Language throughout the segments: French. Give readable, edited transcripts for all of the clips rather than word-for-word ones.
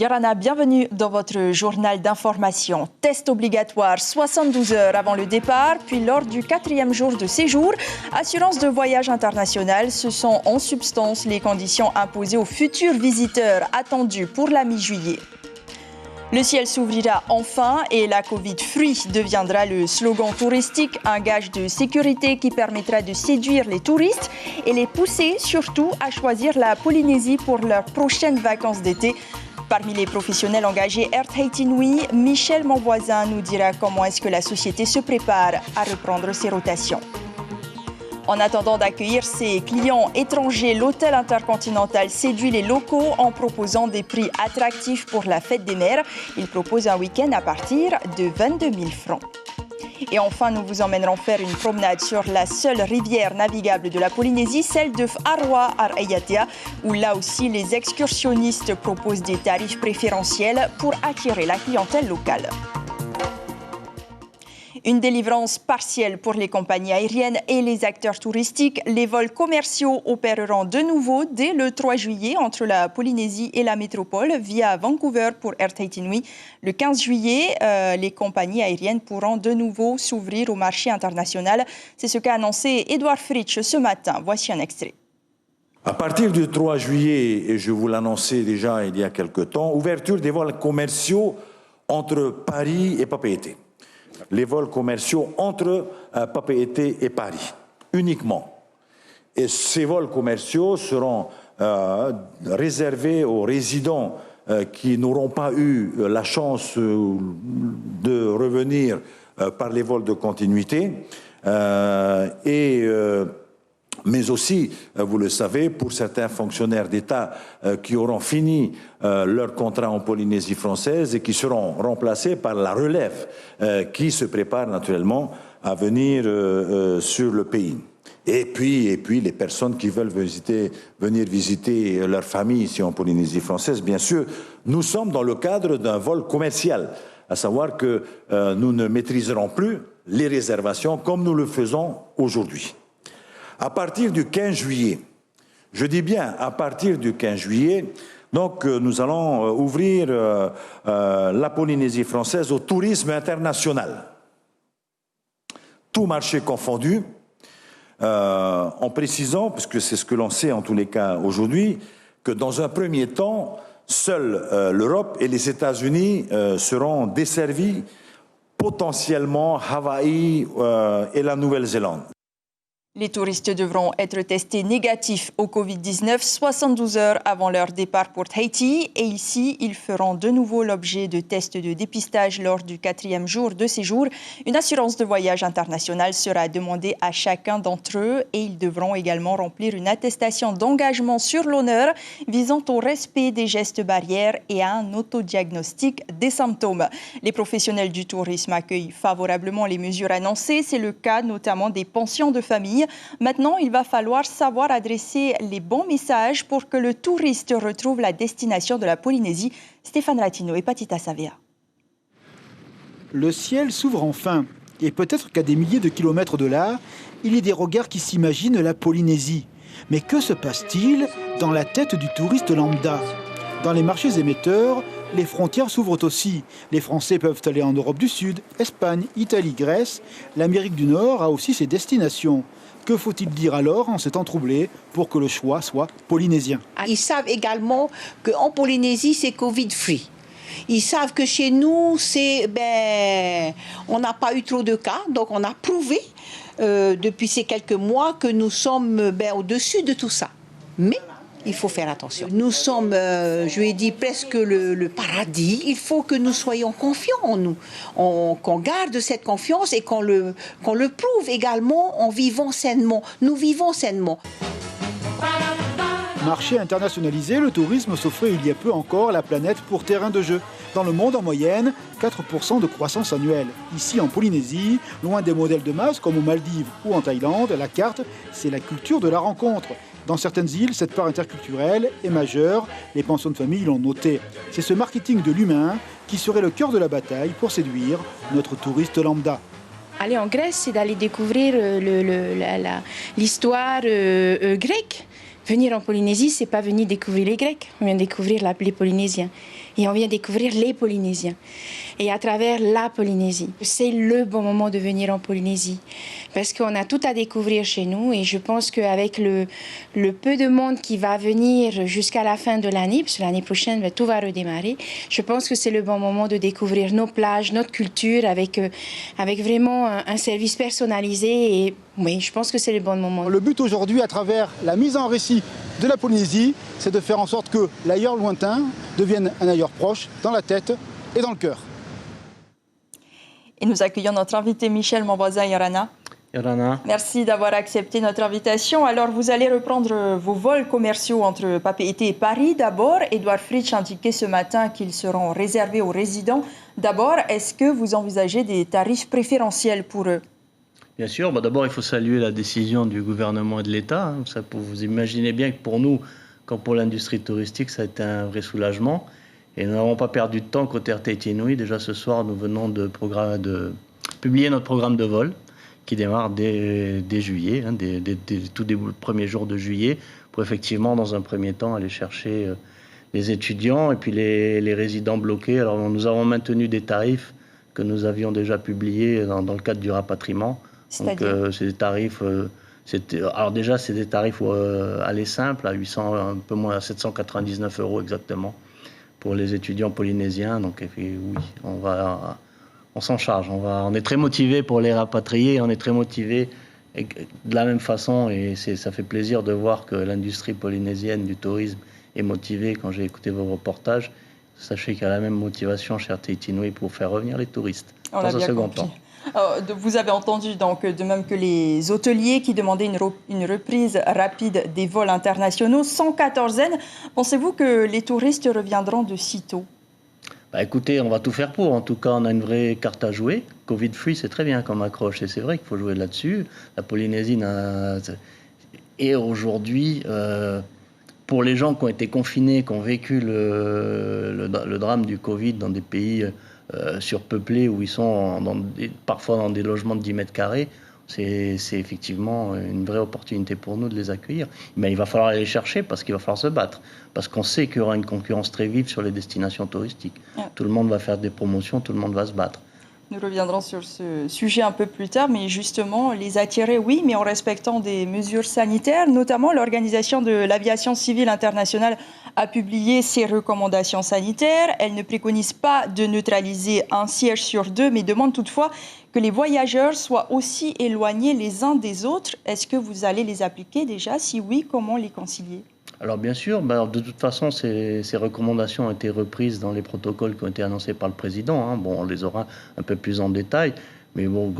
Yorana, bienvenue dans votre journal d'information. Test obligatoire 72 heures avant le départ, puis lors du 4e jour de séjour. Assurance de voyage international, ce sont en substance les conditions imposées aux futurs visiteurs attendus pour la mi-juillet. Le ciel s'ouvrira enfin et la Covid-free deviendra le slogan touristique, un gage de sécurité qui permettra de séduire les touristes et les pousser surtout à choisir la Polynésie pour leurs prochaines vacances d'été. Parmi les professionnels engagés Air Tahiti Nui, Michel Monvoisin nous dira comment est-ce que la société se prépare à reprendre ses rotations. En attendant d'accueillir ses clients étrangers, l'hôtel intercontinental séduit les locaux en proposant des prix attractifs pour la fête des mères. Il propose un week-end à partir de 22 000 francs. Et enfin, nous vous emmènerons faire une promenade sur la seule rivière navigable de la Polynésie, celle de Wharoa Arayatea, où là aussi les excursionnistes proposent des tarifs préférentiels pour attirer la clientèle locale. Une délivrance partielle pour les compagnies aériennes et les acteurs touristiques. Les vols commerciaux opéreront de nouveau dès le 3 juillet entre la Polynésie et la métropole via Vancouver pour Air Tahiti Nui. Le 15 juillet, les compagnies aériennes pourront de nouveau s'ouvrir au marché international. C'est ce qu'a annoncé Edouard Fritsch ce matin. Voici un extrait. À partir du 3 juillet, et je vous l'annonçais déjà il y a quelque temps, ouverture des vols commerciaux entre Paris et Papeete. Les vols commerciaux entre Papeete et Paris, uniquement. Et ces vols commerciaux seront réservés aux résidents qui n'auront pas eu la chance de revenir par les vols de continuité. Mais aussi, vous le savez, pour certains fonctionnaires d'État qui auront fini leur contrat en Polynésie française et qui seront remplacés par la relève qui se prépare naturellement à venir sur le pays. Et puis les personnes qui veulent venir visiter leur famille ici en Polynésie française, bien sûr, nous sommes dans le cadre d'un vol commercial, à savoir que nous ne maîtriserons plus les réservations comme nous le faisons aujourd'hui. À partir du 15 juillet, je dis bien à partir du 15 juillet, donc nous allons ouvrir la Polynésie française au tourisme international. Tout marché confondu, en précisant, parce que c'est ce que l'on sait en tous les cas aujourd'hui, que dans un premier temps, seule l'Europe et les États-Unis seront desservis, potentiellement Hawaï et la Nouvelle-Zélande. Les touristes devront être testés négatifs au Covid-19 72 heures avant leur départ pour Tahiti. Et ici, ils feront de nouveau l'objet de tests de dépistage lors du 4e jour de séjour. Une assurance de voyage internationale sera demandée à chacun d'entre eux et ils devront également remplir une attestation d'engagement sur l'honneur visant au respect des gestes barrières et à un autodiagnostic des symptômes. Les professionnels du tourisme accueillent favorablement les mesures annoncées. C'est le cas notamment des pensions de famille. Maintenant, il va falloir savoir adresser les bons messages pour que le touriste retrouve la destination de la Polynésie. Stéphane Latino et Patita Savea. Le ciel s'ouvre enfin. Et peut-être qu'à des milliers de kilomètres de là, il y a des regards qui s'imaginent la Polynésie. Mais que se passe-t-il dans la tête du touriste lambda ? Dans les marchés émetteurs, les frontières s'ouvrent aussi. Les Français peuvent aller en Europe du Sud, Espagne, Italie, Grèce. L'Amérique du Nord a aussi ses destinations. Que faut-il dire alors en ces temps troublés pour que le choix soit polynésien ? Ils savent également qu'en Polynésie, c'est Covid-free. Ils savent que chez nous, on n'a pas eu trop de cas, donc on a prouvé depuis ces quelques mois que nous sommes au-dessus de tout ça. Mais il faut faire attention. Nous sommes, je lui ai dit, presque le paradis. Il faut que nous soyons confiants en nous, qu'on garde cette confiance et qu'on le prouve également en vivant sainement. Nous vivons sainement. Marché internationalisé, le tourisme s'offrait il y a peu encore la planète pour terrain de jeu. Dans le monde, en moyenne, 4% de croissance annuelle. Ici, en Polynésie, loin des modèles de masse comme aux Maldives ou en Thaïlande, la carte, c'est la culture de la rencontre. Dans certaines îles, cette part interculturelle est majeure. Les pensions de famille l'ont noté. C'est ce marketing de l'humain qui serait le cœur de la bataille pour séduire notre touriste lambda. Aller en Grèce, c'est d'aller découvrir l'histoire grecque. Venir en Polynésie, c'est pas venir découvrir les Grecs, on vient découvrir les Polynésiens. et on vient découvrir les Polynésiens. Et à travers la Polynésie, c'est le bon moment de venir en Polynésie parce qu'on a tout à découvrir chez nous et je pense qu'avec le peu de monde qui va venir jusqu'à la fin de l'année, parce que l'année prochaine tout va redémarrer, je pense que c'est le bon moment de découvrir nos plages, notre culture avec vraiment un service personnalisé et oui, je pense que c'est le bon moment. Le but aujourd'hui, à travers la mise en récit de la Polynésie, c'est de faire en sorte que l'ailleurs lointain devienne un ailleurs proche, dans la tête et dans le cœur. Et nous accueillons notre invité Michel Monvoisin Yorana. Yorana. Merci d'avoir accepté notre invitation. Alors, vous allez reprendre vos vols commerciaux entre Papeete et Paris. D'abord, Edouard Fritsch indiquait ce matin qu'ils seront réservés aux résidents. D'abord, est-ce que vous envisagez des tarifs préférentiels pour eux? Bien sûr. D'abord, il faut saluer la décision du gouvernement et de l'État. Vous imaginez bien que pour nous, comme pour l'industrie touristique, ça a été un vrai soulagement. Et nous n'avons pas perdu de temps côté RTT Inouï. Déjà ce soir, nous venons de publier notre programme de vol qui démarre dès juillet, tout début, le premier jour de juillet, pour effectivement, dans un premier temps, aller chercher les étudiants et puis les résidents bloqués. Alors, nous avons maintenu des tarifs que nous avions déjà publiés dans le cadre du rapatriement. Donc, c'est des tarifs... alors déjà, c'est des tarifs aller simple, à 800, un peu moins à 799 € exactement, pour les étudiants polynésiens. Donc oui, on s'en charge. On est très motivés pour les rapatrier, on est très motivés de la même façon et ça fait plaisir de voir que l'industrie polynésienne du tourisme est motivée. Quand j'ai écouté vos reportages, sachez qu'il y a la même motivation chez RTT Inouï pour faire revenir les touristes dans un second temps. Vous avez entendu donc de même que les hôteliers qui demandaient une reprise rapide des vols internationaux sans quatorzaine. Pensez-vous que les touristes reviendront de sitôt? Écoutez, on va tout faire pour. En tout cas, on a une vraie carte à jouer. Covid-free, c'est très bien comme accroche. Et c'est vrai qu'il faut jouer là-dessus. La Polynésie et aujourd'hui, pour les gens qui ont été confinés, qui ont vécu le drame du Covid dans des pays surpeuplés où ils sont parfois dans des logements de 10 mètres carrés, c'est effectivement une vraie opportunité pour nous de les accueillir. Mais il va falloir aller les chercher parce qu'il va falloir se battre. Parce qu'on sait qu'il y aura une concurrence très vive sur les destinations touristiques. Tout le monde va faire des promotions, tout le monde va se battre. Nous reviendrons sur ce sujet un peu plus tard, mais justement, les attirer, oui, mais en respectant des mesures sanitaires. Notamment, l'Organisation de l'aviation civile internationale a publié ses recommandations sanitaires. Elle ne préconise pas de neutraliser un siège sur deux, mais demande toutefois que les voyageurs soient aussi éloignés les uns des autres. Est-ce que vous allez les appliquer déjà? Si oui, comment les concilier? Alors bien sûr, de toute façon, ces recommandations ont été reprises dans les protocoles qui ont été annoncés par le président. Bon, on les aura un peu plus en détail, mais bon,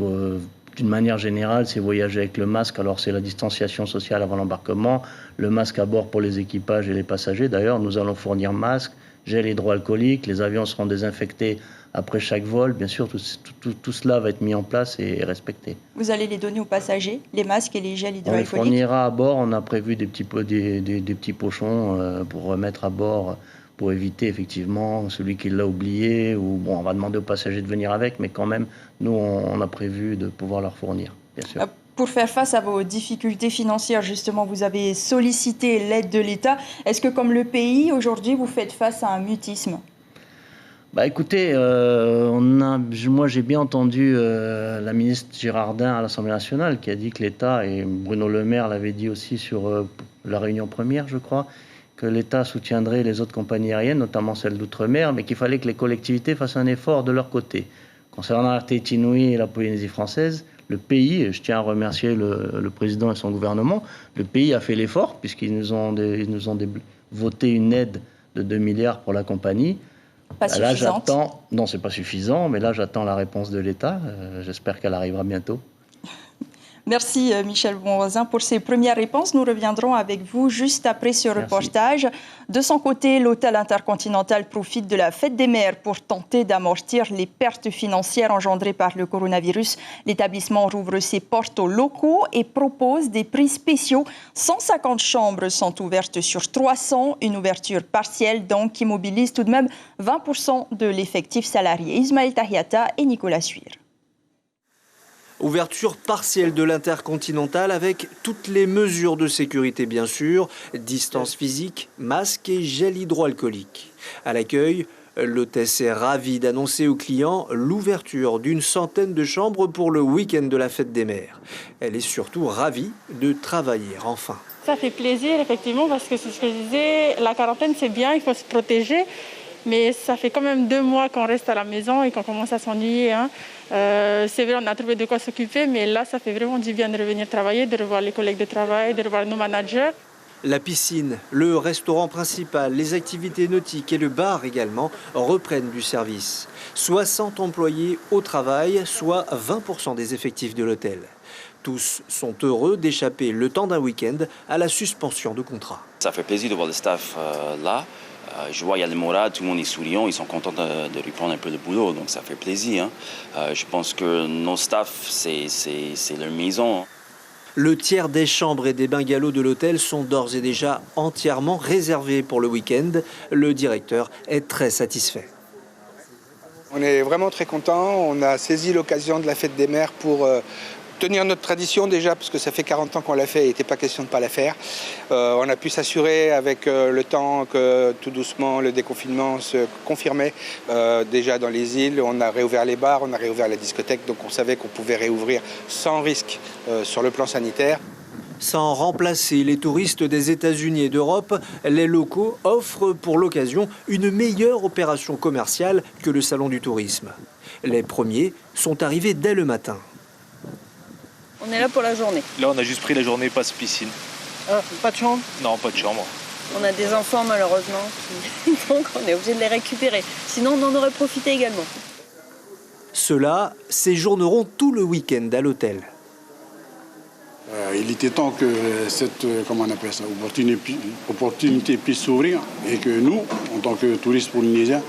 d'une manière générale, c'est voyager avec le masque. Alors c'est la distanciation sociale avant l'embarquement, le masque à bord pour les équipages et les passagers. D'ailleurs, nous allons fournir masques, gel hydroalcoolique, les avions seront désinfectés après chaque vol. Bien sûr, tout cela va être mis en place et respecté. Vous allez les donner aux passagers, les masques et les gels hydroalcooliques? On les fournira à bord. On a prévu des petits pochons pour remettre à bord, pour éviter effectivement celui qui l'a oublié. Ou bon, on va demander aux passagers de venir avec, mais quand même, nous, on a prévu de pouvoir leur fournir, bien sûr. Pour faire face à vos difficultés financières, justement, vous avez sollicité l'aide de l'État. Est-ce que, comme le pays, aujourd'hui, vous faites face à un mutisme? Écoutez, moi j'ai bien entendu la ministre Girardin à l'Assemblée nationale qui a dit que l'État, et Bruno Le Maire l'avait dit aussi sur la réunion première, je crois, que l'État soutiendrait les autres compagnies aériennes, notamment celles d'outre-mer, mais qu'il fallait que les collectivités fassent un effort de leur côté. Concernant RTT Inouï et la Polynésie française, le pays, et je tiens à remercier le président et son gouvernement, le pays a fait l'effort puisqu'ils nous ont voté une aide de 2 milliards pour la compagnie. Pas suffisante. Non, c'est pas suffisant, mais là j'attends la réponse de l'État. J'espère qu'elle arrivera bientôt. Merci Michel Monvoisin pour ces premières réponses. Nous reviendrons avec vous juste après ce reportage. De son côté, l'hôtel Intercontinental profite de la fête des mères pour tenter d'amortir les pertes financières engendrées par le coronavirus. L'établissement rouvre ses portes aux locaux et propose des prix spéciaux. 150 chambres sont ouvertes sur 300, une ouverture partielle donc qui mobilise tout de même 20% de l'effectif salarié. Ismaël Tahiata et Nicolas Suir. Ouverture partielle de l'Intercontinental avec toutes les mesures de sécurité bien sûr, distance physique, masque et gel hydroalcoolique. À l'accueil, L'hôtesse est ravie d'annoncer aux clients l'ouverture d'une centaine de chambres pour le week-end de la fête des mères. Elle est surtout ravie de travailler enfin. Ça fait plaisir effectivement parce que c'est ce que je disais, la quarantaine c'est bien, il faut se protéger. Mais ça fait quand même 2 mois qu'on reste à la maison et qu'on commence à s'ennuyer. C'est vrai, on a trouvé de quoi s'occuper, mais là, ça fait vraiment du bien de revenir travailler, de revoir les collègues de travail, de revoir nos managers. La piscine, le restaurant principal, les activités nautiques et le bar également reprennent du service. 60 employés au travail, soit 20% des effectifs de l'hôtel. Tous sont heureux d'échapper le temps d'un week-end à la suspension de contrat. Ça fait plaisir de voir le staff là. Je vois, il y a le moral, tout le monde est souriant, ils sont contents de lui prendre un peu de boulot, donc ça fait plaisir. Je pense que nos staffs, c'est leur maison. Le tiers des chambres et des bungalows de l'hôtel sont d'ores et déjà entièrement réservés pour le week-end. Le directeur est très satisfait. On est vraiment très contents. On a saisi l'occasion de la fête des mères pour tenir notre tradition déjà, parce que ça fait 40 ans qu'on l'a fait et il n'était pas question de ne pas la faire. On a pu s'assurer avec le temps que tout doucement le déconfinement se confirmait déjà dans les îles. On a réouvert les bars, on a réouvert la discothèque, donc on savait qu'on pouvait réouvrir sans risque sur le plan sanitaire. Sans remplacer les touristes des États-Unis et d'Europe, les locaux offrent pour l'occasion une meilleure opération commerciale que le salon du tourisme. Les premiers sont arrivés dès le matin. On est là pour la journée. Là, on a juste pris la journée passe piscine. Ah, pas de chambre? Non, pas de chambre. On a des enfants malheureusement, donc on est obligé de les récupérer. Sinon, on en aurait profité également. Ceux-là séjourneront tout le week-end à l'hôtel. Il était temps que cette opportunité puisse s'ouvrir et que nous, en tant que touristes polynésiens,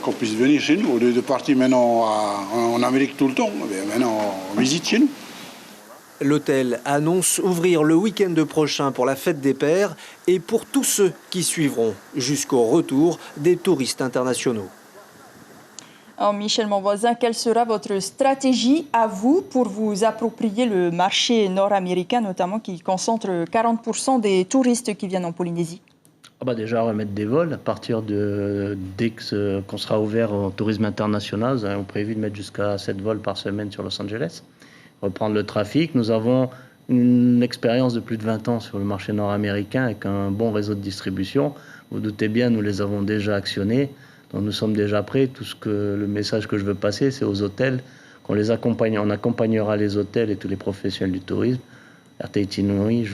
qu'on puisse venir chez nous. Au lieu de partir maintenant en Amérique tout le temps, maintenant on visite chez nous. L'hôtel annonce ouvrir le week-end prochain pour la fête des pères et pour tous ceux qui suivront jusqu'au retour des touristes internationaux. Alors Michel Monvoisin, quelle sera votre stratégie à vous pour vous approprier le marché nord-américain, notamment qui concentre 40% des touristes qui viennent en Polynésie? Déjà remettre des vols à partir de dès qu'on sera ouvert au tourisme international. Nous avons prévu de mettre jusqu'à 7 vols par semaine sur Los Angeles. Reprendre le trafic. Nous avons une expérience de plus de 20 ans sur le marché nord-américain avec un bon réseau de distribution. Vous doutez bien, nous les avons déjà actionnés. Donc nous sommes déjà prêts. Le message que je veux passer, c'est aux hôtels qu'on les accompagne. On accompagnera les hôtels et tous les professionnels du tourisme. RT Itinerary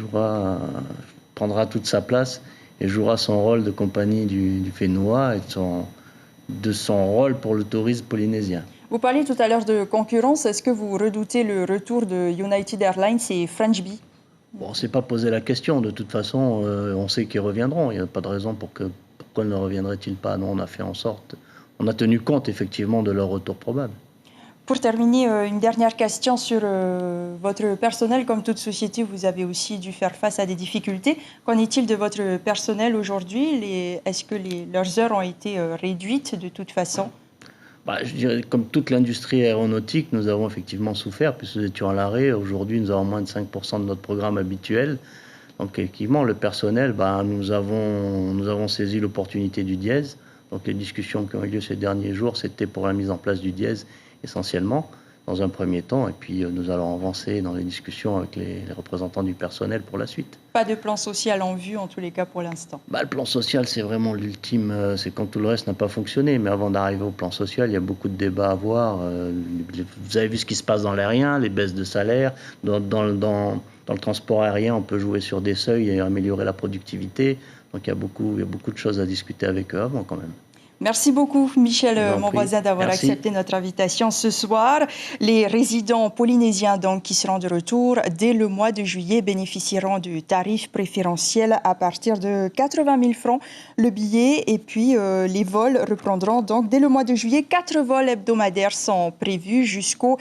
prendra toute sa place et jouera son rôle de compagnie du Fénois et de son rôle pour le tourisme polynésien. Vous parliez tout à l'heure de concurrence. Est-ce que vous redoutez le retour de United Airlines et French Bee? On ne s'est pas posé la question. De toute façon, on sait qu'ils reviendront. Il n'y a pas de raison pourquoi ne reviendraient-ils pas. Non, on a fait en sorte. On a tenu compte effectivement de leur retour probable. Pour terminer, une dernière question sur votre personnel. Comme toute société, vous avez aussi dû faire face à des difficultés. Qu'en est-il de votre personnel aujourd'hui? Est-ce que leurs heures ont été réduites de toute façon? Je dirais, comme toute l'industrie aéronautique, nous avons effectivement souffert puisque nous étions à l'arrêt. Aujourd'hui, nous avons moins de 5% de notre programme habituel. Donc, effectivement, le personnel, nous avons saisi l'opportunité du dièse. Donc, les discussions qui ont eu lieu ces derniers jours, c'était pour la mise en place du dièse essentiellement, dans un premier temps. Et puis, nous allons avancer dans les discussions avec les représentants du personnel pour la suite. Pas de plan social en vue, en tous les cas, pour l'instant. Le plan social, c'est vraiment l'ultime. C'est quand tout le reste n'a pas fonctionné. Mais avant d'arriver au plan social, il y a beaucoup de débats à avoir. Vous avez vu ce qui se passe dans l'aérien, les baisses de salaire. Dans le transport aérien, on peut jouer sur des seuils et améliorer la productivité. Donc, il y a beaucoup de choses à discuter avec eux avant, quand même. Merci beaucoup, Michel Monvoisin, d'avoir accepté notre invitation ce soir. Les résidents polynésiens qui seront de retour dès le mois de juillet bénéficieront du tarif préférentiel à partir de 80 000 francs le billet. Et puis, les vols reprendront dès le mois de juillet. 4 vols hebdomadaires sont prévus jusqu'au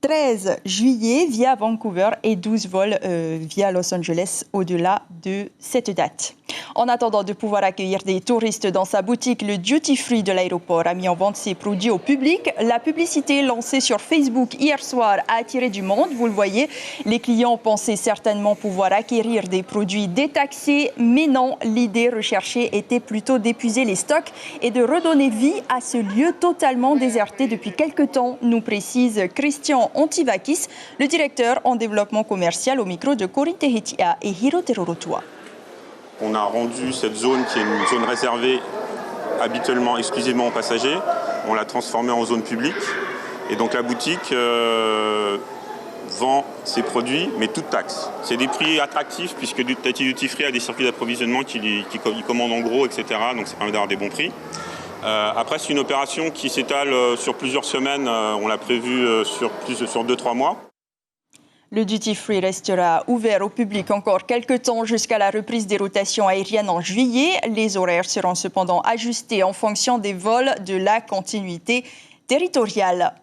13 juillet via Vancouver et 12 vols via Los Angeles au-delà de cette date. En attendant de pouvoir accueillir des touristes dans sa boutique, le Duty Free de l'aéroport a mis en vente ses produits au public. La publicité lancée sur Facebook hier soir a attiré du monde. Vous le voyez, les clients pensaient certainement pouvoir acquérir des produits détaxés, mais non, l'idée recherchée était plutôt d'épuiser les stocks et de redonner vie à ce lieu totalement déserté depuis quelque temps, nous précise Christian Antivakis, le directeur en développement commercial au micro de Corinne Tehetia et Hiro Terorotua. On a rendu cette zone qui est une zone réservée habituellement, exclusivement aux passagers. On l'a transformée en zone publique. Et donc la boutique vend ses produits, mais toute taxe. C'est des prix attractifs puisque Tahiti Duty Free a des circuits d'approvisionnement qui commandent en gros, etc. Donc ça permet d'avoir des bons prix. Après, c'est une opération qui s'étale sur plusieurs semaines. On l'a prévu sur 2-3 mois. Le Duty Free restera ouvert au public encore quelques temps jusqu'à la reprise des rotations aériennes en juillet. Les horaires seront cependant ajustés en fonction des vols de la continuité territoriale.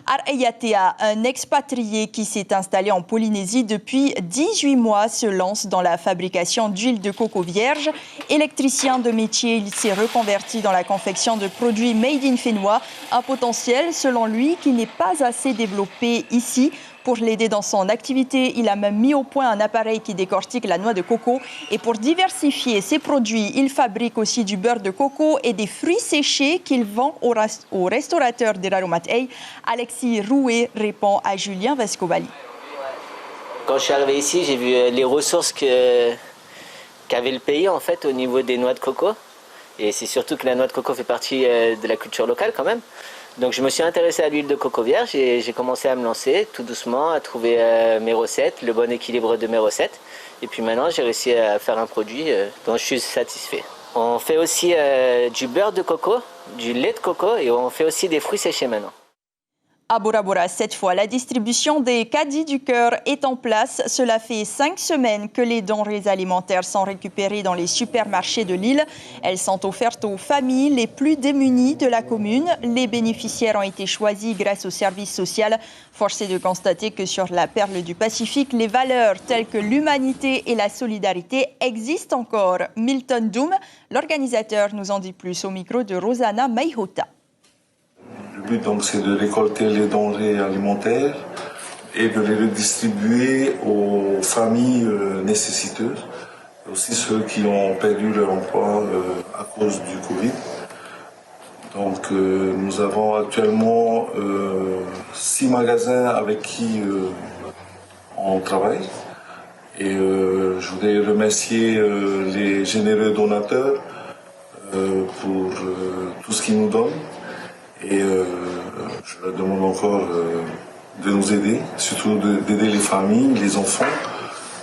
Arayatea, un expatrié qui s'est installé en Polynésie depuis 18 mois, se lance dans la fabrication d'huile de coco vierge. Électricien de métier, il s'est reconverti dans la confection de produits made in Fénois, un potentiel, selon lui, qui n'est pas assez développé ici. Pour l'aider dans son activité, il a même mis au point un appareil qui décortique la noix de coco. Et pour diversifier ses produits, il fabrique aussi du beurre de coco et des fruits séchés qu'il vend au restaurateur de Raromatei. Alexis Rouet répond à Julien Vescovali. Quand je suis arrivé ici, j'ai vu les ressources qu'avait le pays en fait au niveau des noix de coco. Et c'est surtout que la noix de coco fait partie de la culture locale quand même. Donc je me suis intéressé à l'huile de coco vierge et j'ai commencé à me lancer tout doucement, à trouver mes recettes, le bon équilibre de mes recettes. Et puis maintenant, j'ai réussi à faire un produit dont je suis satisfait. On fait aussi du beurre de coco, du lait de coco et on fait aussi des fruits séchés maintenant. À Bora Bora, cette fois, la distribution des caddies du cœur est en place. Cela fait 5 semaines que les denrées alimentaires sont récupérées dans les supermarchés de l'île. Elles sont offertes aux familles les plus démunies de la commune. Les bénéficiaires ont été choisis grâce au service social. Force est de constater que sur la perle du Pacifique, les valeurs telles que l'humanité et la solidarité existent encore. Milton Doom, l'organisateur, nous en dit plus au micro de Rosana Maihota. Le but, donc, c'est de récolter les denrées alimentaires et de les redistribuer aux familles nécessiteuses, aussi ceux qui ont perdu leur emploi à cause du Covid. Donc, nous avons actuellement 6 magasins avec qui on travaille. Et je voudrais remercier les généreux donateurs pour tout ce qu'ils nous donnent. Et je leur demande encore de nous aider, surtout d'aider les familles, les enfants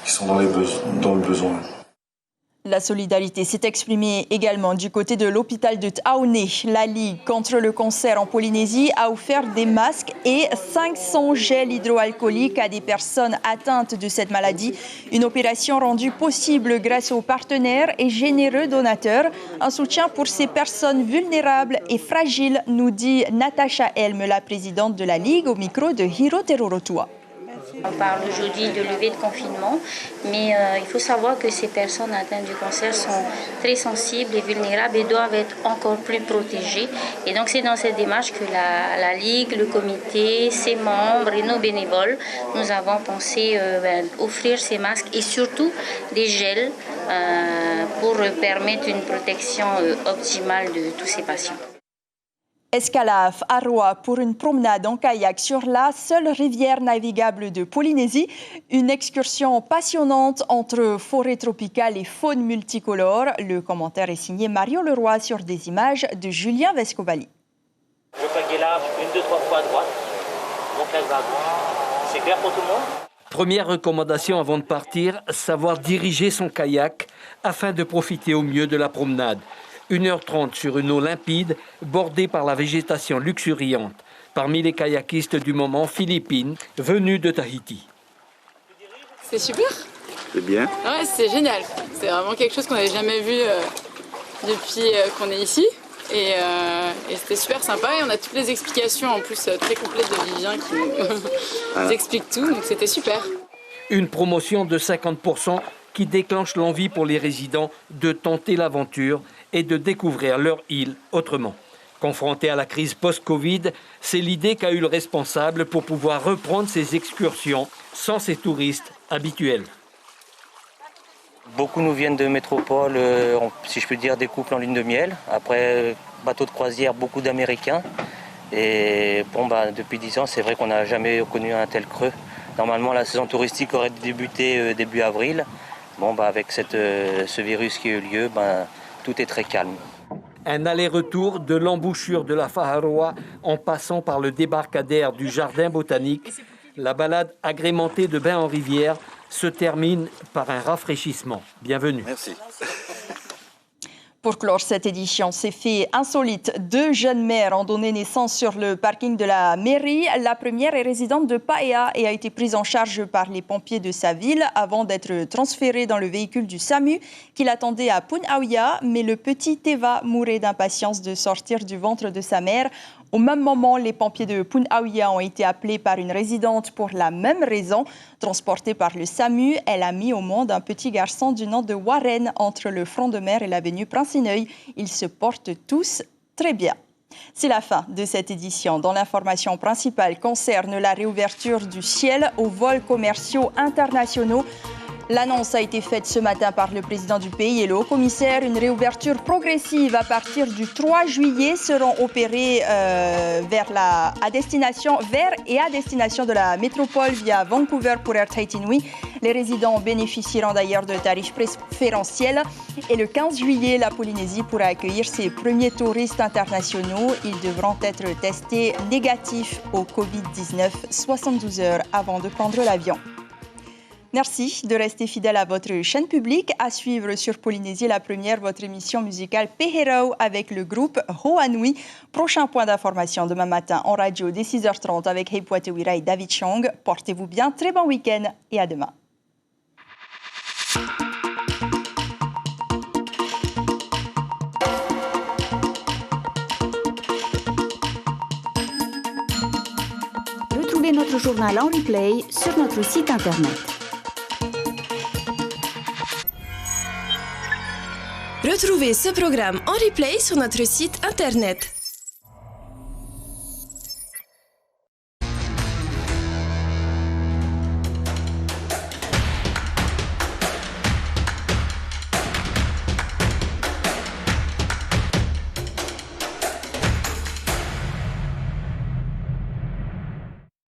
qui sont dans le besoin. La solidarité s'est exprimée également du côté de l'hôpital de Taoné. La Ligue contre le cancer en Polynésie a offert des masques et 500 gels hydroalcooliques à des personnes atteintes de cette maladie. Une opération rendue possible grâce aux partenaires et généreux donateurs. Un soutien pour ces personnes vulnérables et fragiles, nous dit Natacha Elm, la présidente de la Ligue, au micro de Hiro Terorotua. On parle aujourd'hui de levée de confinement, mais il faut savoir que ces personnes atteintes du cancer sont très sensibles et vulnérables et doivent être encore plus protégées. Et donc c'est dans cette démarche que la Ligue, le comité, ses membres et nos bénévoles, nous avons pensé offrir ces masques et surtout des gels pour permettre une protection optimale de tous ces patients. Escalaf à Roa pour une promenade en kayak sur la seule rivière navigable de Polynésie. Une excursion passionnante entre forêt tropicale et faune multicolore. Le commentaire est signé Mario Leroy sur des images de Julien Vescovali. Le kayak là, 1, 2, 3 fois à droite. Donc elle va à droite. C'est clair pour tout le monde ? Première recommandation avant de partir, savoir diriger son kayak afin de profiter au mieux de la promenade. 1h30 sur une eau limpide, bordée par la végétation luxuriante. Parmi les kayakistes du moment, Philippine, venue de Tahiti. C'est super. C'est bien. Ouais, c'est génial. C'est vraiment quelque chose qu'on n'avait jamais vu depuis qu'on est ici. Et c'était super sympa. Et on a toutes les explications en plus très complètes de Vivien qui nous explique tout. Donc c'était super. Une promotion de 50% qui déclenche l'envie pour les résidents de tenter l'aventure et de découvrir leur île autrement. Confronté à la crise post-Covid, c'est l'idée qu'a eu le responsable pour pouvoir reprendre ses excursions sans ses touristes habituels. Beaucoup nous viennent de métropole, si je peux dire des couples en lune de miel. Après, bateau de croisière, beaucoup d'Américains. Et depuis 10 ans, c'est vrai qu'on n'a jamais connu un tel creux. Normalement, la saison touristique aurait débuté début avril. Avec ce virus qui a eu lieu, tout est très calme. Un aller-retour de l'embouchure de la Faharoa en passant par le débarcadère du jardin botanique. La balade agrémentée de bains en rivière se termine par un rafraîchissement. Bienvenue. Merci. Pour clore cette édition, c'est fait insolite. 2 jeunes mères ont donné naissance sur le parking de la mairie. La première est résidente de Paea et a été prise en charge par les pompiers de sa ville avant d'être transférée dans le véhicule du SAMU qui l'attendait à Punaouia. Mais le petit Teva mourait d'impatience de sortir du ventre de sa mère. Au même moment, les pompiers de Punaouia ont été appelés par une résidente pour la même raison. Transportée par le SAMU, elle a mis au monde un petit garçon du nom de Warren entre le front de mer et l'avenue Prince-Ineuil. Ils se portent tous très bien. C'est la fin de cette édition, dont l'information principale concerne la réouverture du ciel aux vols commerciaux internationaux. L'annonce a été faite ce matin par le président du pays et le haut-commissaire. Une réouverture progressive à partir du 3 juillet seront opérées vers et à destination de la métropole via Vancouver pour Air Tahiti Nui. Les résidents bénéficieront d'ailleurs de tarifs préférentiels. Et le 15 juillet, la Polynésie pourra accueillir ses premiers touristes internationaux. Ils devront être testés négatifs au Covid-19 72 heures avant de prendre l'avion. Merci de rester fidèle à votre chaîne publique. À suivre sur Polynésie la première, votre émission musicale Pehero avec le groupe Hoanui. Prochain point d'information demain matin en radio dès 6h30 avec Hei Puatewira et David Chong. Portez-vous bien, très bon week-end et à demain. Retrouvez notre journal en replay sur notre site internet. Retrouvez ce programme en replay sur notre site internet.